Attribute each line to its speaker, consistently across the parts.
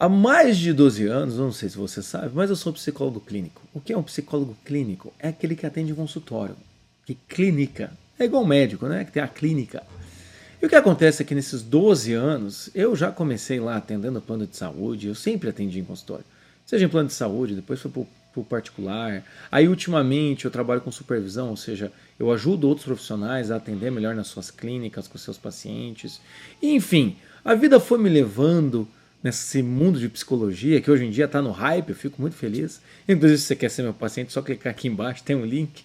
Speaker 1: Há mais de 12 anos, não sei se você sabe, mas eu sou psicólogo clínico. O que é um psicólogo clínico? É aquele que atende em consultório. Que clínica. É igual médico, né? Que tem a clínica. E o que acontece é que nesses 12 anos, eu já comecei lá atendendo plano de saúde, eu sempre atendi em consultório. Seja em plano de saúde, depois foi pro particular. Aí, ultimamente, eu trabalho com supervisão, ou seja, eu ajudo outros profissionais a atender melhor nas suas clínicas, com seus pacientes. E, enfim, a vida foi me levando nesse mundo de psicologia, que hoje em dia está no hype, eu fico muito feliz. Inclusive, se você quer ser meu paciente, é só clicar aqui embaixo, tem um link.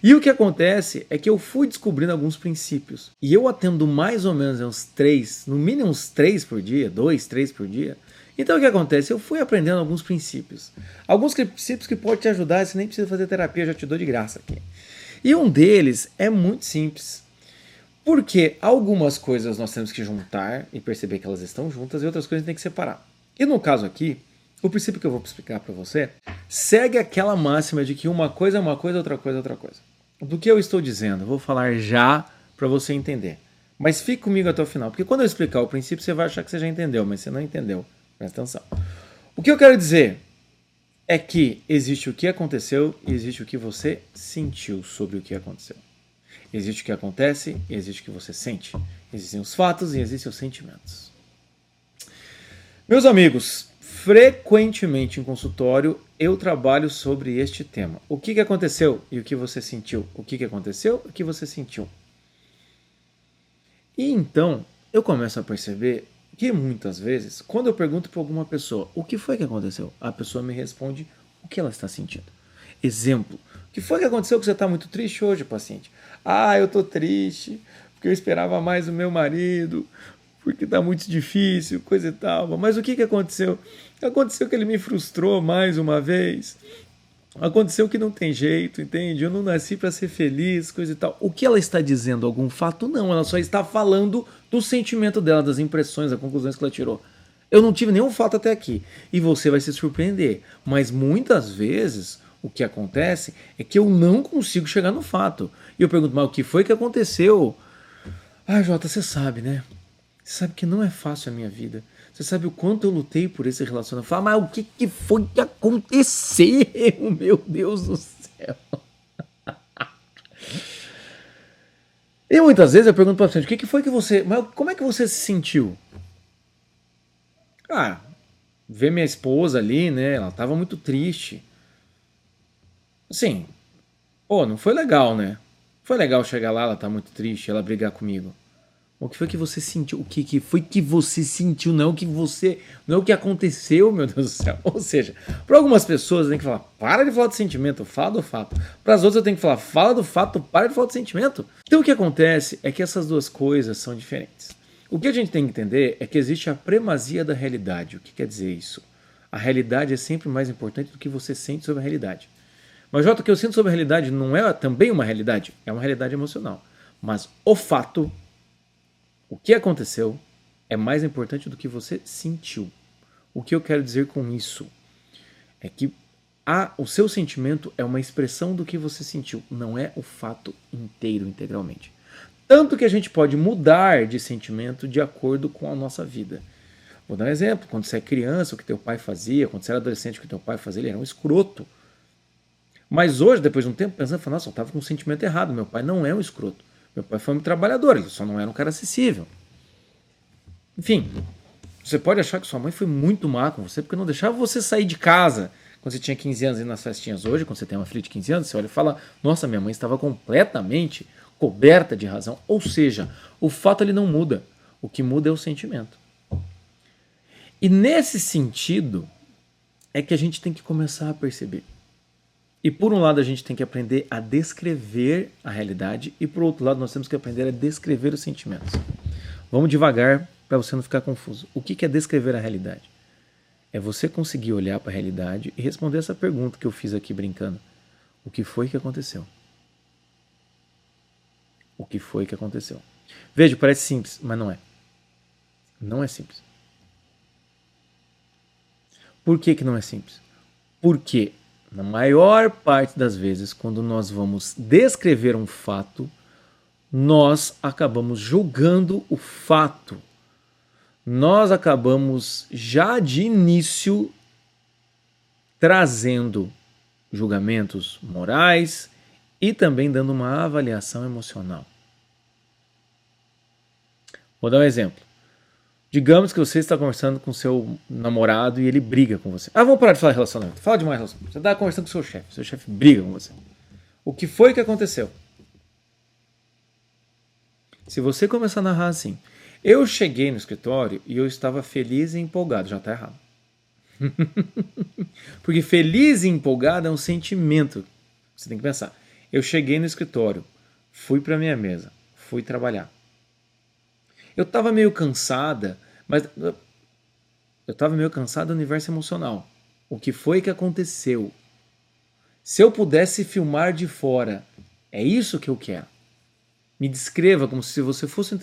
Speaker 1: E o que acontece é que eu fui descobrindo alguns princípios. E eu atendo mais ou menos uns 3, no mínimo uns 3 por dia, 2, 3 por dia. Então o que acontece? Eu fui aprendendo alguns princípios. Alguns princípios que podem te ajudar, você nem precisa fazer terapia, eu já te dou de graça aqui. E um deles é muito simples. Porque algumas coisas nós temos que juntar e perceber que elas estão juntas e outras coisas a gente tem que separar. E no caso aqui, o princípio que eu vou explicar para você segue aquela máxima de que uma coisa é uma coisa, outra coisa é outra coisa. Do que eu estou dizendo, eu vou falar já para você entender. Mas fique comigo até o final, porque quando eu explicar o princípio você vai achar que você já entendeu, mas você não entendeu. Presta atenção. O que eu quero dizer é que existe o que aconteceu e existe o que você sentiu sobre o que aconteceu. Existe o que acontece e existe o que você sente. Existem os fatos e existem os sentimentos. Meus amigos, frequentemente em consultório eu trabalho sobre este tema. O que aconteceu e o que você sentiu? O que aconteceu e o que você sentiu? E então eu começo a perceber que muitas vezes, quando eu pergunto para alguma pessoa o que foi que aconteceu, a pessoa me responde o que ela está sentindo. Exemplo, o que foi que aconteceu que você está muito triste hoje, paciente? Ah, eu estou triste porque eu esperava mais o meu marido, porque está muito difícil, coisa e tal. Mas o que aconteceu? Aconteceu que ele me frustrou mais uma vez. Aconteceu que não tem jeito, entende? Eu não nasci para ser feliz, coisa e tal. O que ela está dizendo? Algum fato? Não, ela só está falando do sentimento dela, das impressões, das conclusões que ela tirou. Eu não tive nenhum fato até aqui. E você vai se surpreender. Mas muitas vezes o que acontece é que eu não consigo chegar no fato. E eu pergunto, mas o que foi que aconteceu? Ah, Jota, você sabe, né? Você sabe que não é fácil a minha vida. Você sabe o quanto eu lutei por esse relacionamento. Fala, mas o que foi que aconteceu? Meu Deus do céu. E muitas vezes eu pergunto para o paciente, o que foi que você... Mas como é que você se sentiu? Ah, ver minha esposa ali, né? Ela tava muito triste. Assim, pô, não foi legal, né? Foi legal chegar lá, ela tá muito triste, ela brigar comigo. O que foi que você sentiu? O que foi que você sentiu? Não é o que você. Não é o que aconteceu, meu Deus do céu. Ou seja, para algumas pessoas eu tenho que falar, para de falar do sentimento, fala do fato. Para as outras eu tenho que falar, fala do fato, para de falar do sentimento. Então o que acontece é que essas duas coisas são diferentes. O que a gente tem que entender é que existe a primazia da realidade. O que quer dizer isso? A realidade é sempre mais importante do que você sente sobre a realidade. Mas, Jota, o que eu sinto sobre a realidade não é também uma realidade? É uma realidade emocional. Mas o fato, o que aconteceu, é mais importante do que você sentiu. O que eu quero dizer com isso é que o seu sentimento é uma expressão do que você sentiu, não é o fato inteiro, integralmente. Tanto que a gente pode mudar de sentimento de acordo com a nossa vida. Vou dar um exemplo. Quando você é criança, o que teu pai fazia, quando você era adolescente, o que teu pai fazia, ele era um escroto. Mas hoje, depois de um tempo, pensando, nossa, eu estava com um sentimento errado. Meu pai não é um escroto. Meu pai foi um trabalhador, ele só não era um cara acessível. Enfim, você pode achar que sua mãe foi muito má com você porque não deixava você sair de casa quando você tinha 15 anos e ir nas festinhas. Hoje, quando você tem uma filha de 15 anos, você olha e fala, nossa, minha mãe estava completamente coberta de razão. Ou seja, o fato ele não muda. O que muda é o sentimento. E nesse sentido é que a gente tem que começar a perceber. E por um lado a gente tem que aprender a descrever a realidade e por outro lado nós temos que aprender a descrever os sentimentos. Vamos devagar para você não ficar confuso. O que é descrever a realidade? É você conseguir olhar para a realidade e responder essa pergunta que eu fiz aqui brincando. O que foi que aconteceu? O que foi que aconteceu? Veja, parece simples, mas não é. Não é simples. Por que não é simples? Porque na maior parte das vezes, quando nós vamos descrever um fato, nós acabamos julgando o fato. nós acabamos já de início trazendo julgamentos morais e também dando uma avaliação emocional. Vou dar um exemplo. Digamos que você está conversando com seu namorado e ele briga com você. Vamos parar de falar de relacionamento. Fala demais de relacionamento. Você está conversando com seu chefe briga com você. O que foi que aconteceu? Se você começar a narrar assim, eu cheguei no escritório e eu estava feliz e empolgado, já está errado. Porque feliz e empolgado é um sentimento. Você tem que pensar. Eu cheguei no escritório, fui para minha mesa, fui trabalhar. Eu estava meio cansada, mas eu estava meio cansado do universo emocional. O que foi que aconteceu? Se eu pudesse filmar de fora, é isso que eu quero. Me descreva como se você fosse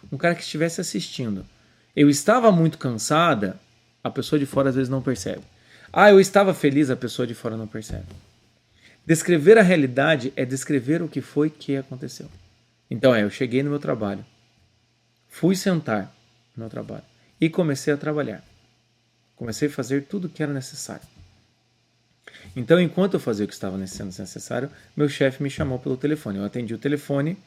Speaker 1: um cara que estivesse assistindo. Eu estava muito cansada, a pessoa de fora às vezes não percebe. Eu estava feliz, a pessoa de fora não percebe. Descrever a realidade é descrever o que foi que aconteceu. Então eu cheguei no meu trabalho, fui sentar no meu trabalho e comecei a trabalhar. Comecei a fazer tudo o que era necessário. Então, enquanto eu fazia o que estava sendo necessário, meu chefe me chamou pelo telefone. Eu atendi o telefone,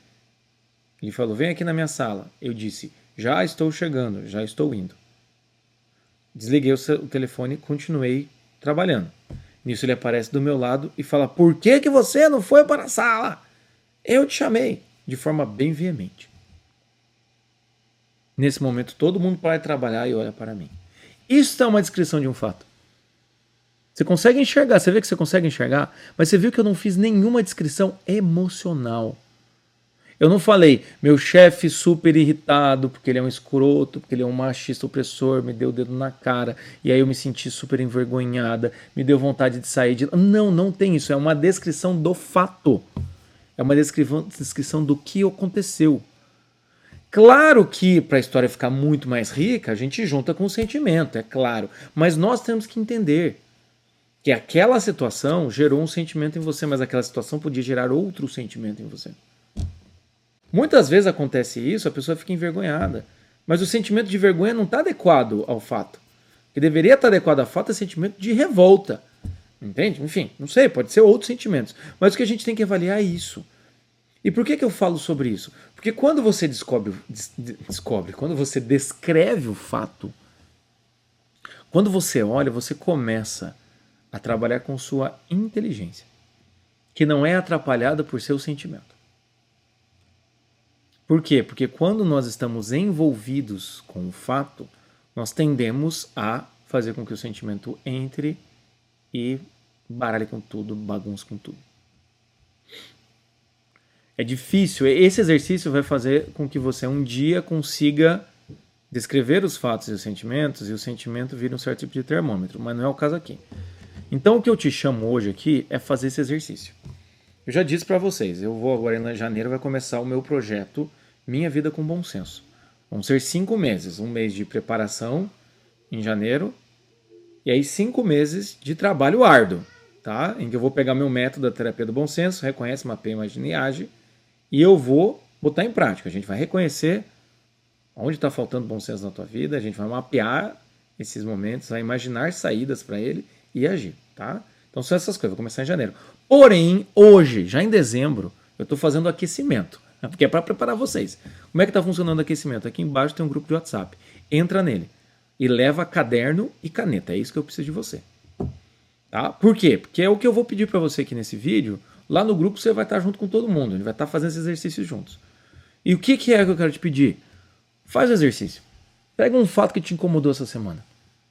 Speaker 1: ele falou, vem aqui na minha sala. Eu disse, já estou chegando, já estou indo. Desliguei o telefone e continuei trabalhando. Nisso ele aparece do meu lado e fala, por que você não foi para a sala? Eu te chamei, de forma bem veemente. Nesse momento, todo mundo para de trabalhar e olha para mim. Isso é uma descrição de um fato. Você consegue enxergar, você vê que você consegue enxergar, mas você viu que eu não fiz nenhuma descrição emocional. Eu não falei, meu chefe super irritado, porque ele é um escroto, porque ele é um machista opressor, me deu o dedo na cara, e aí eu me senti super envergonhada, me deu vontade de sair de... Não tem isso, é uma descrição do fato. É uma descrição do que aconteceu. Claro que para a história ficar muito mais rica, a gente junta com o sentimento, é claro. Mas nós temos que entender que aquela situação gerou um sentimento em você, mas aquela situação podia gerar outro sentimento em você. Muitas vezes acontece isso, a pessoa fica envergonhada. Mas o sentimento de vergonha não está adequado ao fato. O que deveria estar adequado ao fato é o sentimento de revolta. Entende? Enfim, não sei, pode ser outros sentimentos. Mas o que a gente tem que avaliar é isso. E por que eu falo sobre isso? Porque quando você quando você descreve o fato, quando você olha, você começa a trabalhar com sua inteligência, que não é atrapalhada por seu sentimento. Por quê? Porque quando nós estamos envolvidos com o fato, nós tendemos a fazer com que o sentimento entre e baralhe com tudo, bagunce com tudo. É difícil, esse exercício vai fazer com que você um dia consiga descrever os fatos e os sentimentos, e o sentimento vira um certo tipo de termômetro, mas não é o caso aqui. Então o que eu te chamo hoje aqui é fazer esse exercício. Eu já disse para vocês, eu vou agora em janeiro, vai começar o meu projeto Minha Vida com Bom Senso. Vão ser 5 meses, um mês de preparação em janeiro, e aí 5 meses de trabalho árduo, tá? Em que eu vou pegar meu método da terapia do bom senso, reconhece, mapeia, imagina e age, e eu vou botar em prática. A gente vai reconhecer onde está faltando bom senso na tua vida, a gente vai mapear esses momentos, vai imaginar saídas para ele e agir, tá? Então são essas coisas, vou começar em janeiro. Porém, hoje, já em dezembro, eu estou fazendo aquecimento, porque é para preparar vocês. Como é que está funcionando o aquecimento? Aqui embaixo tem um grupo de WhatsApp. Entra nele e leva caderno e caneta. É isso que eu preciso de você. Tá? Por quê? Porque é o que eu vou pedir para você aqui nesse vídeo. Lá no grupo você vai estar junto com todo mundo. A gente vai estar fazendo esse exercício juntos. E o que é que eu quero te pedir? Faz o exercício. Pega um fato que te incomodou essa semana.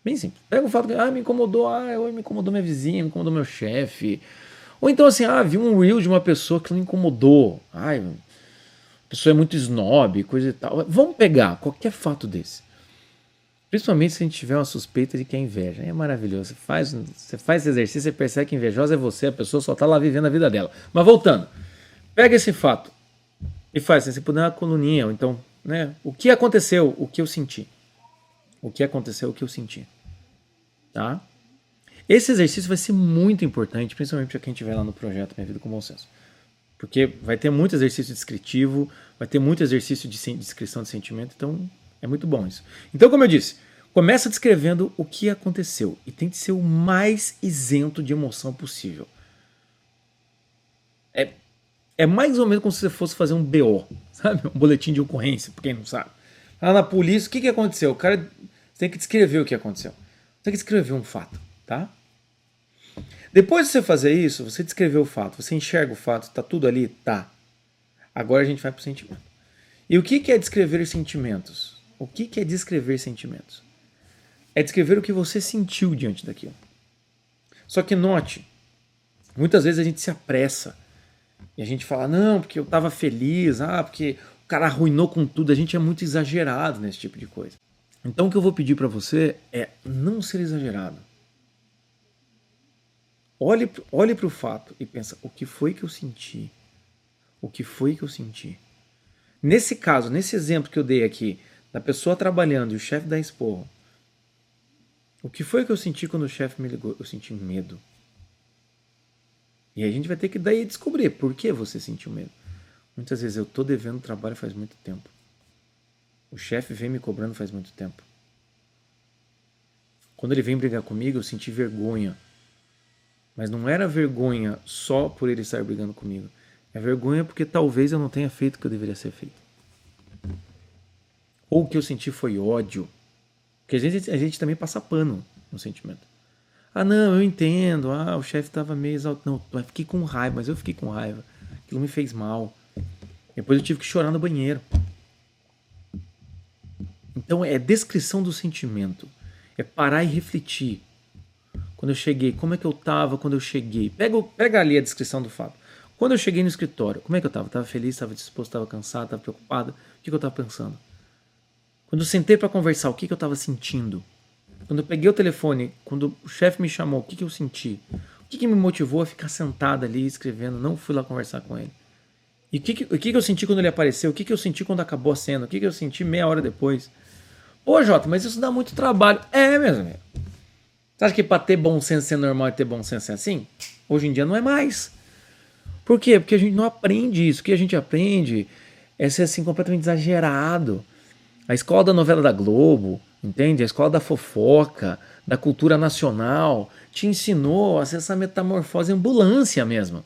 Speaker 1: Bem simples. Pega um fato que me incomodou. Hoje me incomodou minha vizinha, me incomodou meu chefe. Ou então assim, vi um reel de uma pessoa que não incomodou. A pessoa é muito snob, coisa e tal. Vamos pegar qualquer fato desse. Principalmente se a gente tiver uma suspeita de que é inveja. É maravilhoso. Você faz esse exercício, você percebe que invejosa é você, a pessoa só está lá vivendo a vida dela. Mas voltando, pega esse fato e faz, se você puder uma coluninha, ou então, né, o que aconteceu, o que eu senti. O que aconteceu, o que eu senti. Tá? Esse exercício vai ser muito importante, principalmente para quem estiver lá no projeto Minha Vida com Bom Senso. Porque vai ter muito exercício descritivo, vai ter muito exercício de descrição de sentimento, então É muito bom isso. Então, como eu disse, começa descrevendo o que aconteceu e tente ser o mais isento de emoção possível. É mais ou menos como se você fosse fazer um BO, sabe? Um boletim de ocorrência, pra quem não sabe. Lá na polícia, o que aconteceu? O cara tem que descrever o que aconteceu. Tem que descrever um fato, tá? Depois de você fazer isso, você descreveu o fato, você enxerga o fato, tá tudo ali? Tá. Agora a gente vai pro sentimento. E o que é descrever sentimentos? O que é descrever sentimentos? É descrever o que você sentiu diante daquilo. Só que note, muitas vezes a gente se apressa e a gente fala, não, porque eu estava feliz, porque o cara arruinou com tudo. A gente é muito exagerado nesse tipo de coisa. Então o que eu vou pedir para você é não ser exagerado. Olhe para o fato e pensa, o que foi que eu senti? O que foi que eu senti? Nesse caso, nesse exemplo que eu dei aqui, da pessoa trabalhando e o chefe dá esporro, o que foi que eu senti quando o chefe me ligou? Eu senti medo. E aí a gente vai ter que daí descobrir por que você sentiu medo. Muitas vezes eu estou devendo trabalho faz muito tempo. O chefe vem me cobrando faz muito tempo. Quando ele vem brigar comigo, eu senti vergonha. Mas não era vergonha só por ele estar brigando comigo. É vergonha porque talvez eu não tenha feito o que eu deveria ser feito. Ou o que eu senti foi ódio. Porque a gente também passa pano no sentimento. Não, eu entendo. O chefe estava meio exaltado. Não, eu fiquei com raiva, mas eu fiquei com raiva. Aquilo me fez mal. Depois eu tive que chorar no banheiro. Então é descrição do sentimento. É parar e refletir. Quando eu cheguei, como é que eu estava quando eu cheguei? Pega ali a descrição do fato. Quando eu cheguei no escritório, como é que eu estava? Estava feliz, estava disposto, estava cansado, estava preocupado? O que eu estava pensando? Quando eu sentei para conversar, o que eu estava sentindo? Quando eu peguei o telefone, quando o chefe me chamou, o que eu senti? O que me motivou a ficar sentado ali escrevendo? Não fui lá conversar com ele. E o que eu senti quando ele apareceu? O que eu senti quando acabou a cena? O que eu senti meia hora depois? Pô, Jota, mas isso dá muito trabalho. É mesmo. Você acha que para ter bom senso ser normal e ter bom senso é assim? Hoje em dia não é mais. Por quê? Porque a gente não aprende isso. O que a gente aprende é ser assim completamente exagerado. A escola da novela da Globo, entende? A escola da fofoca, da cultura nacional, te ensinou a ser essa metamorfose ambulância mesmo.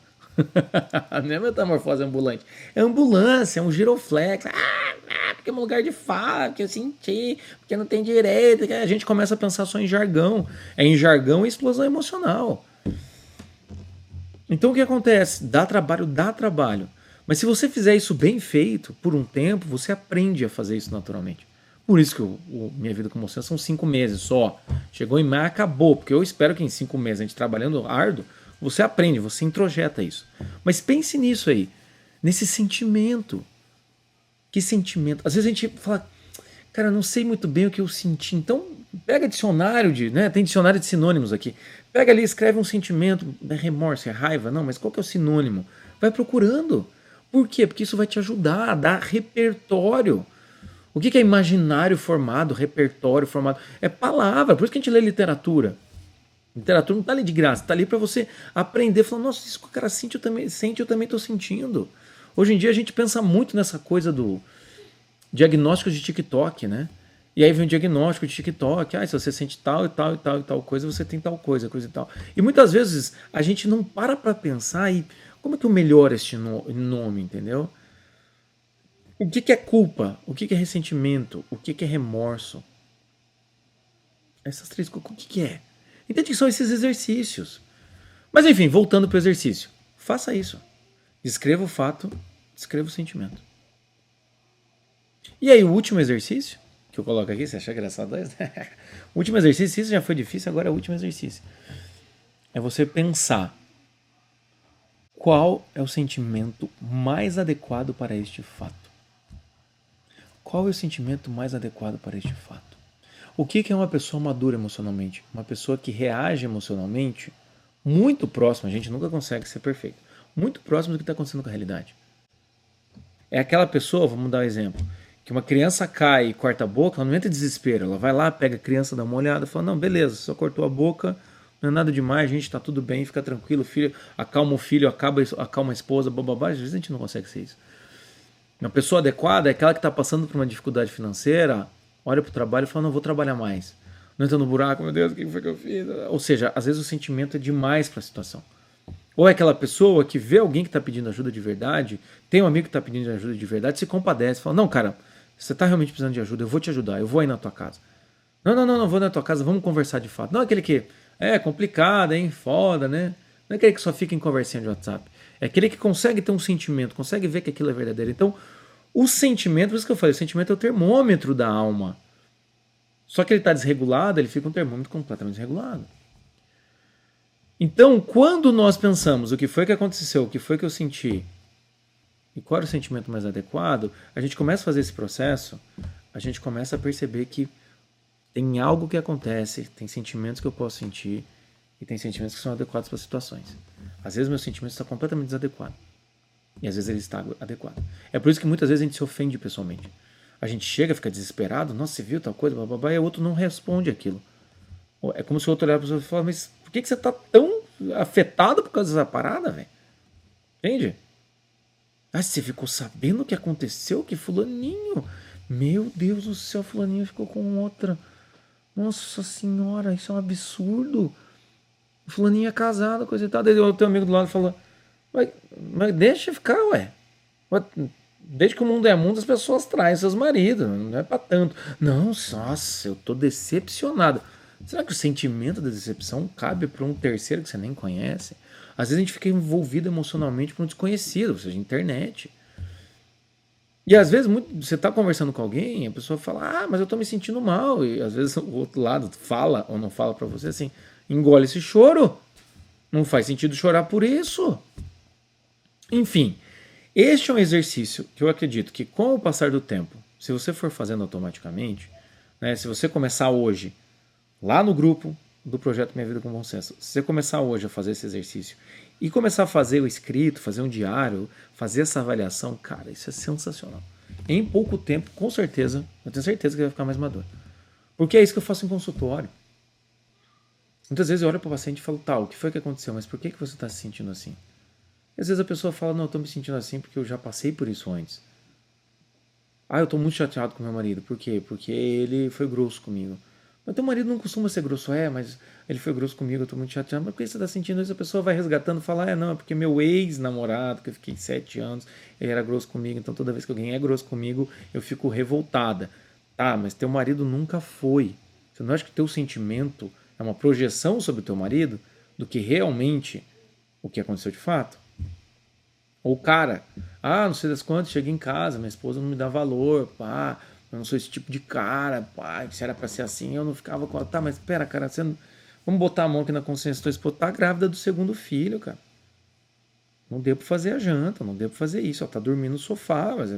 Speaker 1: Não é metamorfose ambulante. É ambulância, é um giroflex. Porque é um lugar de fala, porque eu senti, porque não tem direito. A gente começa a pensar só em jargão. É em jargão e explosão emocional. Então o que acontece? Dá trabalho, dá trabalho. Mas se você fizer isso bem feito, por um tempo, você aprende a fazer isso naturalmente. Por isso que minha vida como você são 5 meses só. Chegou em maio, acabou. Porque eu espero que em 5 meses, a gente trabalhando árduo, você aprende, você introjeta isso. Mas pense nisso aí. Nesse sentimento. Que sentimento? Às vezes a gente fala, cara, eu não sei muito bem o que eu senti. Então, pega dicionário tem dicionário de sinônimos aqui. Pega ali, escreve um sentimento, é remorso, é raiva, não, mas qual que é o sinônimo? Vai procurando. Por quê? Porque isso vai te ajudar a dar repertório. O que é imaginário formado, repertório formado? É palavra, por isso que a gente lê literatura. Literatura não está ali de graça, está ali para você aprender, falar, nossa, isso que o cara sente, eu também estou sentindo. Hoje em dia a gente pensa muito nessa coisa do diagnóstico de TikTok, né? E aí vem o diagnóstico de TikTok, se você sente tal e tal e tal e tal coisa, você tem tal coisa e tal. E muitas vezes a gente não para pensar e como é que eu melhoro este nome, entendeu? O que é culpa? O que é ressentimento? O que é remorso? Essas três coisas, o que é? Entende que são esses exercícios. Mas enfim, voltando para o exercício. Faça isso. Descreva o fato, descreva o sentimento. E aí, o último exercício, que eu coloco aqui, você acha engraçado? O último exercício, isso já foi difícil, agora é o último exercício. É você pensar qual é o sentimento mais adequado para este fato. Qual é o sentimento mais adequado para este fato? O que é uma pessoa madura emocionalmente? Uma pessoa que reage emocionalmente muito próxima, a gente nunca consegue ser perfeito, muito próximo do que está acontecendo com a realidade. É aquela pessoa, vamos dar um exemplo, que uma criança cai e corta a boca, ela não entra em desespero, ela vai lá, pega a criança, dá uma olhada, fala, não, beleza, só cortou a boca, não é nada demais, a gente está tudo bem, fica tranquilo, filho, acalma o filho, acalma a esposa, bababá, às vezes a gente não consegue ser isso. Uma pessoa adequada é aquela que está passando por uma dificuldade financeira, olha pro trabalho e fala, não, vou trabalhar mais. Não entra no buraco, meu Deus, o que foi que eu fiz? Ou seja, às vezes o sentimento é demais para a situação. Ou é aquela pessoa que vê alguém que está pedindo ajuda de verdade, tem um amigo que está pedindo ajuda de verdade, se compadece, fala, não, cara, você está realmente precisando de ajuda, eu vou te ajudar, eu vou aí na tua casa. Não, não, não, não vou na tua casa, vamos conversar de fato. Não é aquele que é complicado, hein, foda, né? Não é aquele que só fica em conversinha de WhatsApp. É aquele que consegue ter um sentimento, consegue ver que aquilo é verdadeiro. Então, o sentimento, por isso que eu falei, o sentimento é o termômetro da alma. Só que ele está desregulado, ele fica um termômetro completamente desregulado. Então, quando nós pensamos o que foi que aconteceu, o que foi que eu senti, e qual era o sentimento mais adequado, a gente começa a fazer esse processo, a gente começa a perceber que tem algo que acontece, tem sentimentos que eu posso sentir, e tem sentimentos que são adequados para situações. Às vezes meu sentimento está completamente desadequado. E às vezes ele está adequado. É por isso que muitas vezes a gente se ofende pessoalmente. A gente chega, fica desesperado, nossa, você viu tal coisa, blá, blá, blá, e o outro não responde aquilo. É como se o outro olhar para você e falasse, mas por que você está tão afetado por causa dessa parada, velho? Entende? Ah, você ficou sabendo o que aconteceu? Que fulaninho... Meu Deus do céu, fulaninho ficou com outra. Nossa senhora, isso é um absurdo. Fulaninho é casado, coisa e tal. Daí o teu amigo do lado falou, mas deixa ficar, ué. Desde que o mundo é mundo, as pessoas traem seus maridos. Não é pra tanto. Não, nossa, eu tô decepcionado. Será que o sentimento da decepção cabe para um terceiro que você nem conhece? Às vezes a gente fica envolvido emocionalmente por um desconhecido, ou seja, internet. E às vezes você está conversando com alguém, a pessoa fala, mas eu estou me sentindo mal. E às vezes o outro lado fala ou não fala para você assim, engole esse choro. Não faz sentido chorar por isso. Enfim, este é um exercício que eu acredito que com o passar do tempo, se você for fazendo automaticamente, né, se você começar hoje, lá no grupo do projeto Minha Vida com Bom Senso, se você começar hoje a fazer esse exercício e começar a fazer o escrito, fazer um diário, fazer essa avaliação, cara, isso é sensacional. Em pouco tempo, com certeza, eu tenho certeza que vai ficar mais maduro. Porque é isso que eu faço em consultório. Muitas vezes eu olho para o paciente e falo, o que foi que aconteceu? Mas por que você está se sentindo assim? E às vezes a pessoa fala, não, eu estou me sentindo assim porque eu já passei por isso antes. Eu estou muito chateado com meu marido. Por quê? Porque ele foi grosso comigo. Mas teu marido não costuma ser grosso, mas ele foi grosso comigo, eu tô muito chateado. Mas por que você tá sentindo isso? A pessoa vai resgatando e fala, não, é porque meu ex-namorado, que eu fiquei 7 anos, ele era grosso comigo, então toda vez que alguém é grosso comigo, eu fico revoltada. Tá, mas teu marido nunca foi. Você não acha que teu sentimento é uma projeção sobre o teu marido do que realmente o que aconteceu de fato? Ou o cara, não sei das quantas, cheguei em casa, minha esposa não me dá valor, pá, eu não sou esse tipo de cara, pá, se era pra ser assim, eu não ficava com ela. Tá, mas pera, cara, você não... vamos botar a mão aqui na consciência, tua esposa tá grávida do segundo filho, cara. Não deu pra fazer a janta, não deu pra fazer isso, ela tá dormindo no sofá, mas...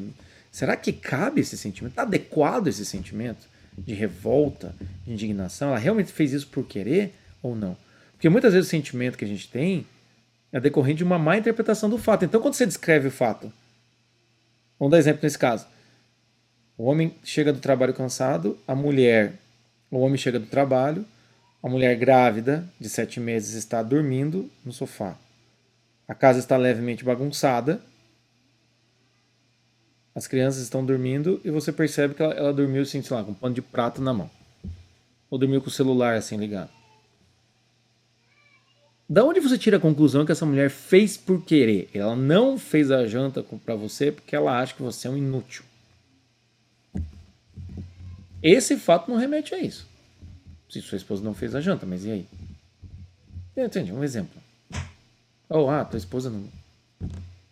Speaker 1: será que cabe esse sentimento? Tá adequado esse sentimento de revolta, de indignação? Ela realmente fez isso por querer ou não? Porque muitas vezes o sentimento que a gente tem é decorrente de uma má interpretação do fato. Então, quando você descreve o fato, vamos dar exemplo nesse caso. O homem chega do trabalho cansado, o homem chega do trabalho, a mulher grávida de 7 meses está dormindo no sofá. A casa está levemente bagunçada, as crianças estão dormindo e você percebe que ela dormiu assim, sei lá, com um pano de prato na mão. Ou dormiu com o celular assim ligado. Da onde você tira a conclusão que essa mulher fez por querer? Ela não fez a janta para você porque ela acha que você é um inútil. Esse fato não remete a isso. Se sua esposa não fez a janta, mas e aí? Entendi, um exemplo. Tua esposa não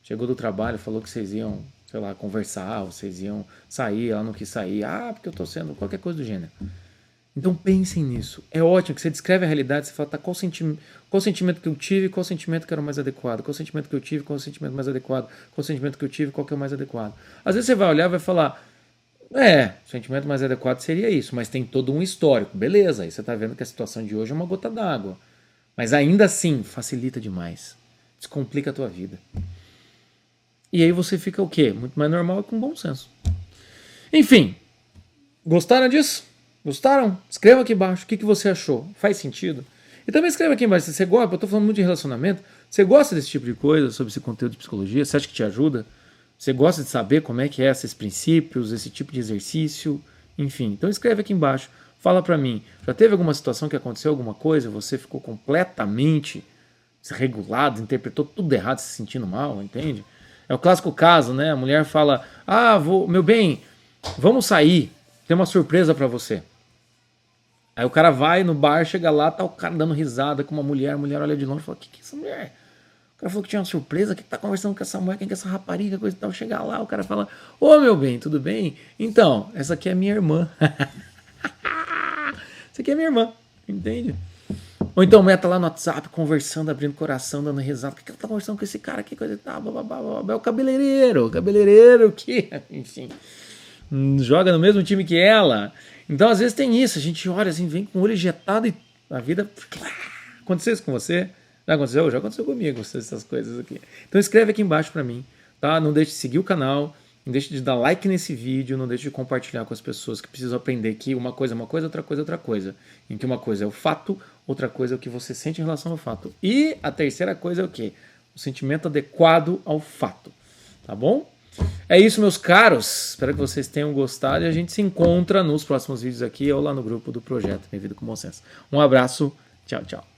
Speaker 1: chegou do trabalho, falou que vocês iam, sei lá, conversar, ou vocês iam sair, ela não quis sair. Porque eu tô sendo qualquer coisa do gênero. Então pensem nisso. É ótimo que você descreve a realidade, você fala, qual sentimento que eu tive, qual sentimento que era o mais adequado, qual sentimento que eu tive, qual sentimento mais adequado, qual sentimento que eu tive, qual que é o mais adequado. Às vezes você vai olhar e vai falar, o sentimento mais adequado seria isso, mas tem todo um histórico. Beleza, aí você está vendo que a situação de hoje é uma gota d'água. Mas ainda assim, facilita demais. Descomplica a tua vida. E aí você fica o quê? Muito mais normal e com bom senso. Enfim, gostaram disso? Gostaram? Escreva aqui embaixo o que você achou. Faz sentido? E também escreva aqui embaixo se você gosta, eu estou falando muito de relacionamento, você gosta desse tipo de coisa, sobre esse conteúdo de psicologia? Você acha que te ajuda? Você gosta de saber como é que é esses princípios, esse tipo de exercício? Enfim, então escreve aqui embaixo. Fala pra mim, já teve alguma situação que aconteceu alguma coisa, você ficou completamente desregulado, interpretou tudo errado, se sentindo mal, entende? É o clássico caso, né? A mulher fala, meu bem, vamos sair, tem uma surpresa pra você. Aí o cara vai no bar, chega lá, tá o cara dando risada com uma mulher, a mulher olha de longe e fala, que é essa mulher? O cara falou que tinha uma surpresa, que tá conversando com essa mulher, quem que é essa rapariga, coisa e tal. Chega lá, o cara fala, ô meu bem, tudo bem? Então, essa aqui é minha irmã. Essa aqui é minha irmã, entende? Ou então meta lá no WhatsApp, conversando, abrindo coração, dando risada. Por que ela tá conversando com esse cara aqui, coisa e tal, é o cabeleireiro que, enfim, joga no mesmo time que ela. Então, às vezes tem isso, a gente olha assim, vem com o olho injetado e a vida... Aconteceu isso com você? Já aconteceu? Já aconteceu comigo, essas coisas aqui. Então escreve aqui embaixo pra mim, tá? Não deixe de seguir o canal, não deixe de dar like nesse vídeo, não deixe de compartilhar com as pessoas que precisam aprender que uma coisa é uma coisa, outra coisa é outra coisa. Em que uma coisa é o fato, outra coisa é o que você sente em relação ao fato. E a terceira coisa é o quê? O sentimento adequado ao fato, tá bom? É isso, meus caros. Espero que vocês tenham gostado e a gente se encontra nos próximos vídeos aqui ou lá no grupo do projeto Minha Vida com Bom Senso. Um abraço, tchau, tchau.